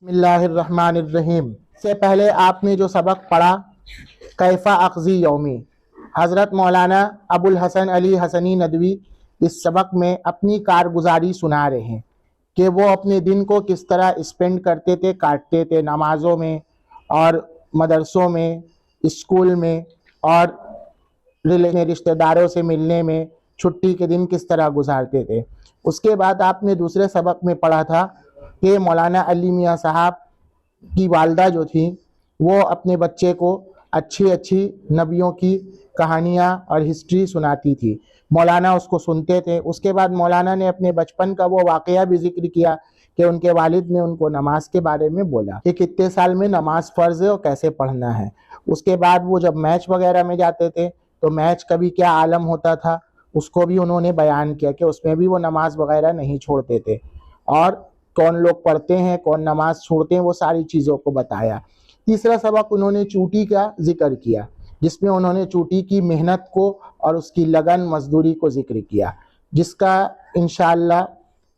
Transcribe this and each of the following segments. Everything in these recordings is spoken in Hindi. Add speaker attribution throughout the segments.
Speaker 1: बिस्मिल्लाहिर्रहमानिर्रहीम से पहले आपने जो सबक पढ़ा कैफ़ा अख़ज़ी यौमी, हज़रत मौलाना अबुल हसन अली हसनी नदवी इस सबक में अपनी कारगुजारी सुना रहे हैं कि वो अपने दिन को किस तरह स्पेंड करते थे, काटते थे, नमाज़ों में और मदरसों में, स्कूल में और रिश्तेदारों से मिलने में, छुट्टी के दिन किस तरह गुजारते थे। उसके बाद आपने दूसरे सबक में पढ़ा था कि मौलाना अली मियाँ साहब की वालदा जो थी वो अपने बच्चे को अच्छी अच्छी नबियों की कहानियाँ और हिस्ट्री सुनाती थी। मौलाना उसको सुनते थे। उसके बाद मौलाना ने अपने बचपन का वो वाक़या भी जिक्र किया कि उनके वालिद ने उनको नमाज के बारे में बोला कि कितने साल में नमाज फ़र्ज़ है और कैसे पढ़ना है। उसके बाद वो जब मैच वगैरह में जाते थे तो मैच का भी क्या आलम होता था उसको भी उन्होंने बयान किया कि उसमें भी वो नमाज वगैरह नहीं छोड़ते थे और कौन लोग पढ़ते हैं कौन नमाज छोड़ते हैं वो सारी चीज़ों को बताया। तीसरा सबक उन्होंने चूटी का जिक्र किया जिसमें उन्होंने चूटी की मेहनत को और उसकी लगन मजदूरी को जिक्र किया, जिसका इंशाअल्लाह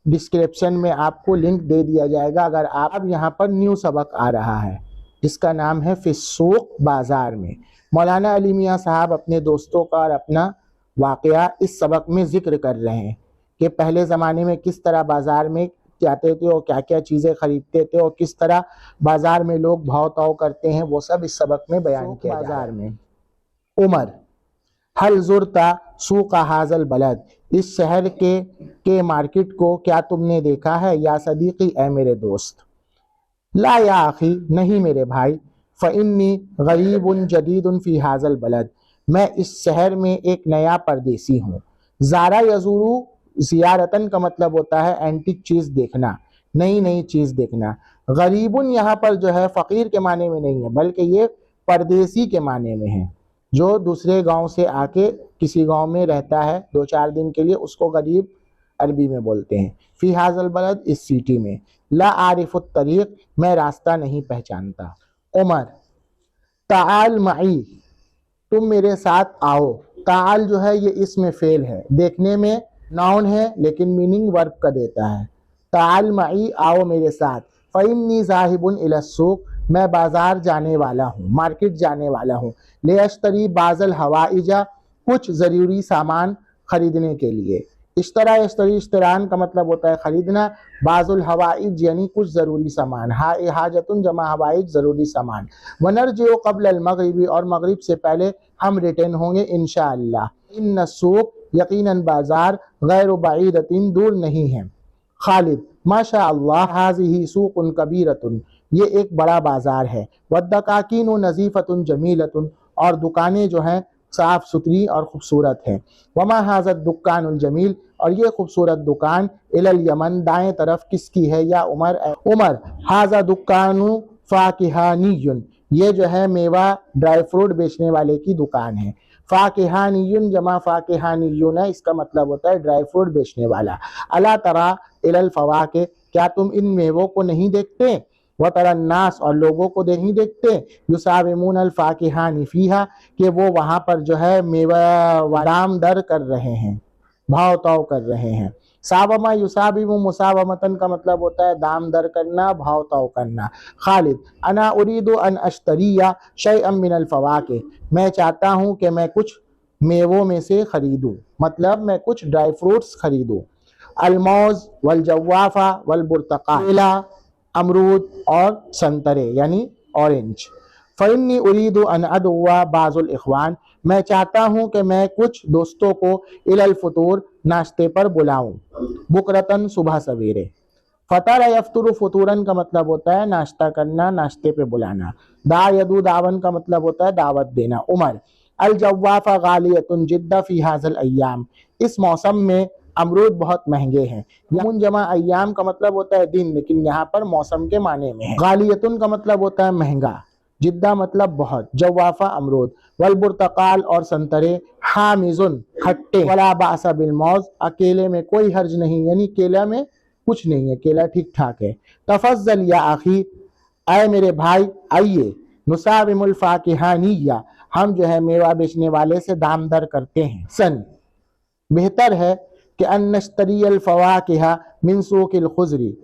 Speaker 1: डिस्क्रिप्शन में आपको लिंक दे दिया जाएगा अगर आप यहाँ पर न्यू सबक आ रहा है जिसका नाम है फिस्सूक बाज़ार में। मौलाना अली मियाँ साहब अपने दोस्तों का और अपना वाक़या इस सबक में जिक्र कर रहे हैं कि पहले ज़माने में किस तरह बाज़ार में जाते थे और क्या क्या चीज़ें खरीदते थे और किस तरह बाज़ार में लोग भाव ताव करते हैं, वो सब इस सबक में बयान किया। बाज़ार में उमर हल ज़ुरता सूक़ हाज़ल बलद, इस शहर के मार्केट को क्या तुमने देखा है या सदीक़ी ए मेरे दोस्त। ला या आखी, नहीं मेरे भाई। फ़इन्नी गरीबुन जदीदुन फ़ी हाज़ल बलद, मैं इस शहर में एक नया परदेसी हूँ। ज़ारा यज़ूरू, ज़ियारतन का मतलब होता है एंटीक चीज़ देखना, नई नई चीज़ देखना। गरीबुन यहाँ पर जो है फ़कीर के माने में नहीं है बल्कि ये परदेसी के माने में है, जो दूसरे गांव से आके किसी गांव में रहता है 2-4 दिन के लिए, उसको गरीब अरबी में बोलते हैं। फ़ी हाज़ल बलद, इस सिटी में। ला आरिफुत तरीक़, मैं रास्ता नहीं पहचानता। उमर ताल मई, तुम मेरे साथ आओ। ताल जो है ये इसमें फेल है, देखने में नाउन है लेकिन मीनिंग वर्ब का देता है। ताल मई, आओ मेरे साथ। फ़इन्नी ज़ाहिबुन इला सूक़, मैं बाज़ार जाने वाला हूँ, मार्केट जाने वाला हूँ। ले अश्तरी बाज़ल हवाइजा, कुछ ज़रूरी सामान खरीदने के लिए। इश्तरा यश्तरी, इश्तरान का मतलब होता है खरीदना, बाज़ुल हवाइज यानी कुछ ज़रूरी सामान, हाजतुन जमा हवाइज ज़रूरी सामान। वनरजिउ क़ब्ल अल मग़रिबी, और मग़रिब से पहले हम रिटर्न होंगे इंशाअल्लाह। इन्न सूक़, यकीनन बाज़ार, गैर बईदतिन, दूर नहीं है। खालिद माशा अल्लाह, हाज़िही सूक़ुन कबीरतुन, ये एक बड़ा बाज़ार है। वद्दकाकीनु नज़ीफ़तुन जमीलतुन, और दुकानें जो हैं साफ़ सुथरी और ख़ूबसूरत हैं। वमा हाज़त दुक्कानुल जमील, और ये खूबसूरत दुकान इलल यमन, दाएँ तरफ किसकी है या उमर। उमर हाज़ा दुक्कानु फ़ाकिहानियुन, ये जो है मेवा ड्राई फ्रूट बेचने वाले की दुकान है। फ़ाकिहानियुन जमा फ़ाकिहानियुन है, इसका मतलब होता है ड्राई फ्रूट बेचने वाला। अला तरा इलल फ़वाके, क्या तुम इन मेवों को नहीं देखते। व तरन्नास, और लोगों को नहीं देखते। युसाविमून अल फ़ाकिहानि फ़ीहा, कि वो वहाँ पर जो है मेवा दाम दर कर रहे हैं, भाव ताव कर रहे हैं। सावमा युसाविमु मुसावमतन का मतलब होता है दाम दर करना, भाव ताव करना। खालिद अना उरीदु अन अश्तरिया शैअम मिनल फ़वाके, मैं चाहता हूँ कि मैं कुछ मेवों में से खरीदूँ, मतलब मैं कुछ ड्राई फ्रूट्स खरीदूँ। अलमौज वल जवाफ़ा वल बुर्तका, केला, अमरूद और संतरे यानी ऑरेंज। फ़इन्नी उरीदु अन अदुआ बाज़ुल इख़वान, मैं चाहता हूँ कि मैं कुछ दोस्तों को इलल फ़ुतूर, नाश्ते पर बुलाऊँ। बुकरतन, सुबह सवेरे। फ़तर यफ़्तुरु फ़ुतूरन का मतलब होता है नाश्ता करना, नाश्ते पे बुलाना। दा यदू दावन का मतलब होता है दावत देना। उमर अल जवाफ़ा गालियतुन जिद्दा फ़ी हाज़ल अय्याम, इस मौसम में अमरूद बहुत महंगे हैं। यमुन जमा अय्याम का मतलब होता है दिन, लेकिन यहाँ पर मौसम के माने में है। गालियतुन का मतलब होता है महंगा, जिद्दा मतलब बहुत, जवाफ़ा अमरूद। वल बुर्तकाल, और संतरे। हामिजुन, खट्टे। वला बासा बिल मौज, अकेले में कोई हर्ज नहीं, यानी केला में कुछ नहीं है, केला ठीक ठाक है। तफज़्ज़ल या आखी, आए मेरे भाई आइए। नुसाविमुल फ़ाकिहानिया, हम जो है मेवा बेचने वाले से दाम दर करते हैं। सन, बेहतर है कि अन नश्तरियल फ़वाकिहा मिन सूक़िल खुज़री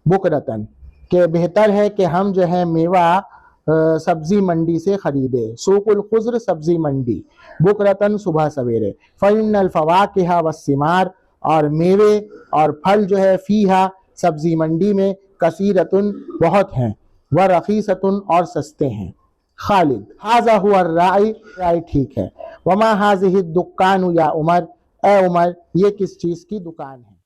Speaker 1: बुकरतन, कि बेहतर है कि हम जो है मेवा सब्जी मंडी से खरीदे। सूकुल खुज़्र सब्जी मंडी, बुकरतन सुबह सवेरे। फ़इन्नल फ़वाकिहा वस्सिमार, और मेवे और फल जो है फ़ीहा सब्जी मंडी में कसीरतुन बहुत हैं, व रखीसतुन और सस्ते हैं। खालिद हाज़ा हुआ राय, राय ठीक है। वमा हाज़िही दुकानु या उमर, ए उमर ये किस चीज़ की दुकान है?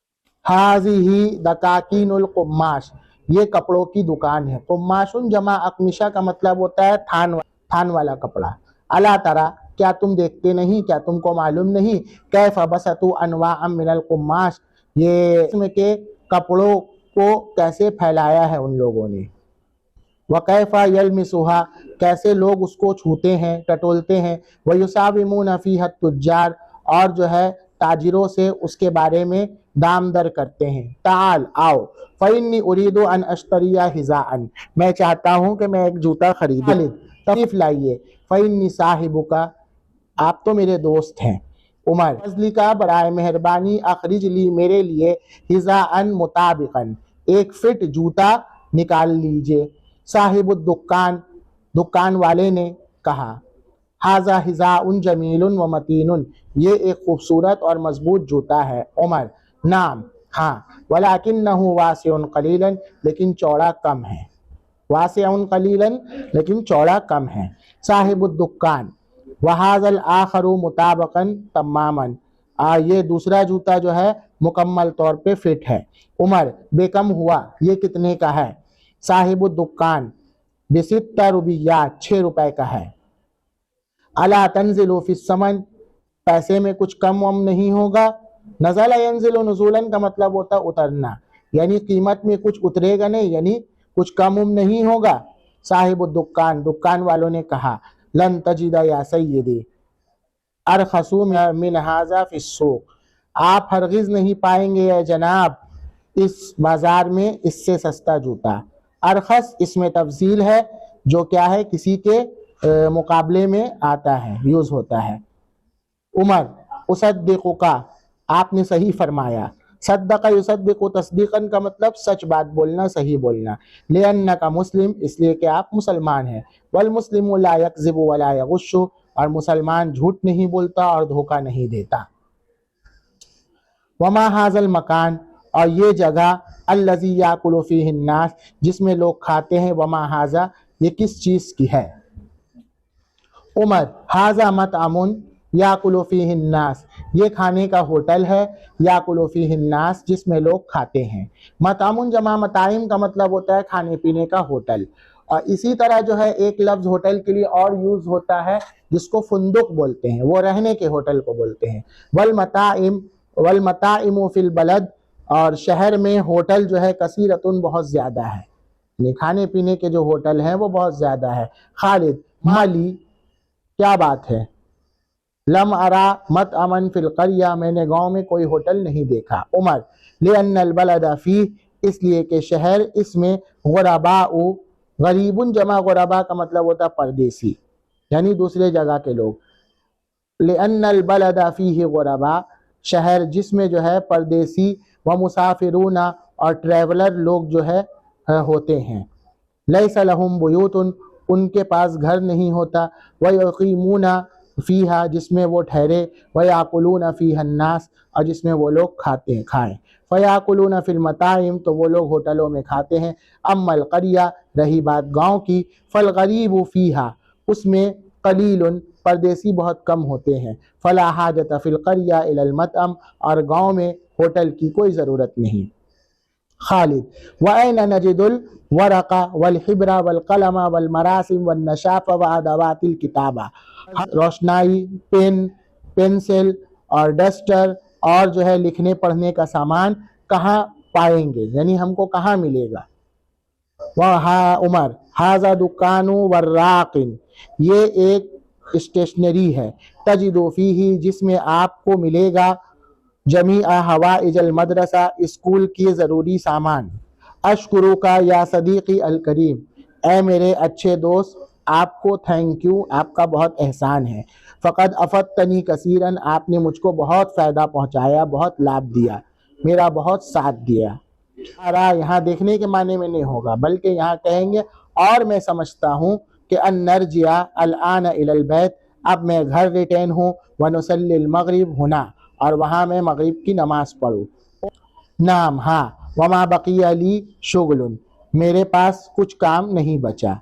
Speaker 1: हाज़िही दकाकीनुल कुम्माश, ये कपड़ों की दुकान है। कुम्माशुन जमा अकमिशा का मतलब होता है थान वाला कपड़ा। अला तरा, क्या तुम देखते नहीं, क्या तुमको मालूम नहीं, कैफ बसतु अनवा मिनल कुम्माश, ये इसमें के कपड़ों को कैसे फैलाया है उन लोगों ने। वकैफ़ा यलमिसुहा, कैसे लोग उसको छूते हैं, टटोलते हैं। वयुसाविमून फ़ीहा तुज्जार, और जो है ताजिरों से उसके बारे में दाम दर करते हैं। ताल आओ, फ़इन्नी उरीदु अन अश्तरिया हिज़ाअन, मैं चाहता हूँ कि मैं एक जूता खरीदूं। तशरीफ लाइए। फ़इन्नी साहिबुका, आप तो मेरे दोस्त हैं। उमर फजली का बराए मेहरबानी, अखरिज ली मेरे लिए, हिज़ाअन मुताबिकन, एक फिट जूता निकाल लीजिए। साहिबुद दुकान, दुकान वाले ने कहा, हाजा हिज़ाउन जमीलुन व मतीनुन, ये एक खूबसूरत और मजबूत जूता है। उमर नाम, हाँ, वलाकिन्नहु वासिउन कलीलन, लेकिन चौड़ा कम है। वासिउन कलीलन, लेकिन चौड़ा कम है। साहिबुद दुकान, वहाज़ल आखरु मुताबकन तमामन, ये दूसरा जूता जो है मुकम्मल तौर पे फिट है। उमर बेकम हुआ, ये कितने का है? साहिबुद दुकान, बिसित्ता रुबिया, 6 रुपए का है। अला तंजिलु फिस समन, पैसे में कुछ कम वम नहीं होगा। नज़ला यंजिलु नुज़ूलन का मतलब होता उतरना, यानी कीमत में कुछ उतरेगा नहीं, यानी कुछ कम वम नहीं होगा। साहिबुद दुकान, दुकान वालों ने कहा, लन तजिदा या सय्यदी अरखसु मिन हाज़ा फिस्सूक, आप हरगिज़ नहीं पाएंगे या जनाब इस बाजार में इससे सस्ता जूता। अरखस इसमें तफजील है, जो क्या है किसी के मुकाबले में आता है, यूज होता है। उमर उसद्दिक़ुका, आपने सही फरमाया। सद्दक़ा युसद्दिक़ु तस्दीक़न का मतलब सच बात बोलना, सही बोलना। लिअन्नका मुस्लिम, इसलिए कि आप मुसलमान हैं। वल मुस्लिमु ला यकज़िबु वला यग़ुश्शु, और मुसलमान झूठ नहीं बोलता और धोखा नहीं देता। वमा हाज़ल मकान, और ये जगह, अल्लज़ी याकुलु फ़ीहि अन्नास, जिसमें लोग खाते हैं। वमा हाज़ा, ये किस चीज़ की है? उमर हाज़ा मतअमुन याकुलु फ़ीहि अन्नास, ये खाने का होटल है। याकुलु फ़ीहि अन्नास, जिसमें लोग खाते हैं। मतअमुन जमा मताइम का मतलब होता है खाने पीने का होटल। और इसी तरह जो है एक लफ्ज़ होटल के लिए और यूज़ होता है, जिसको फुंदुक बोलते हैं, वो रहने के होटल को बोलते हैं। वल मताइमु फ़िल बलद, और शहर में होटल जो है कसीरतुन बहुत ज़्यादा है, यानी खाने पीने के जो होटल हैं वो बहुत ज़्यादा है। खालिद माली, क्या बात है? लम अरा मत अमन फिल क़रिया, मैंने गांव में कोई होटल नहीं देखा। उमर लिअन्नल बलद फ़ी, इसलिए कि शहर इसमें गुरबाउ, गरीबुन जमा गुरबा का मतलब होता है परदेसी, यानी दूसरे जगह के लोग। लिअन्नल बलद फ़ीहि गुरबा, शहर जिसमें जो है परदेसी, व मुसाफिरूना, और ट्रैवलर लोग जो है होते हैं। लैसा लहुम बुयूतुन, उनके पास घर नहीं होता। व यक़ीमूना फ़ीहा, जिसमें वो ठहरे। व याकुलूना फ़ीहा अन्नास, और जिसमें वो लोग खाएँ। फ़याकुलूना फ़िल मताइम, तो वो लोग होटलों में खाते हैं। अम्मल क़रिया, रही बात गाँव की, फ़ल ग़रीबु फ़ीहा, उसमें क़लीलुन, परदेसी बहुत कम होते हैं। फ़ला हाजत फ़िल क़रिया इलल मतअम, और गाँव में होटल की कोई ज़रूरत नहीं। खालिद व ऐन नजिदुल वरक़ा वल हिब्रा वल क़लमा वल मरासिम वल नशाफ़ व अदवातिल किताबा, रोशनाई, पेन, पेंसिल और डस्टर, और जो है लिखने पढ़ने का सामान कहाँ पाएंगे, यानी हमको कहाँ मिलेगा। वह उमर हाज़ा दुकानु वर्राक़िन, ये एक स्टेशनरी है। तजिदु फ़ीही, जिसमें आपको मिलेगा जमीआ हवाइजल मदरसा, स्कूल की ज़रूरी सामान। अशकुरु का या सदीक़ी अल करीम, ए मेरे अच्छे दोस्त, आपको थैंक यू, आपका बहुत एहसान है। फ़क़द अफ़दतनी कसीरन, आपने मुझको बहुत फ़ायदा पहुँचाया, बहुत लाभ दिया, मेरा बहुत साथ दिया। अरा यहाँ देखने के माने में नहीं होगा, बल्कि यहाँ कहेंगे और मैं समझता हूँ कि अन नरजिया अल आन इलल बैत, अब मैं घर रिटर्न हूँ, व नुसल्लिल मगरिब होना, और वहाँ मैं मगरिब की नमाज पढ़ूँ। नाम हाँ, वमा बकी अली शुगलुन, मेरे पास कुछ काम नहीं बचा।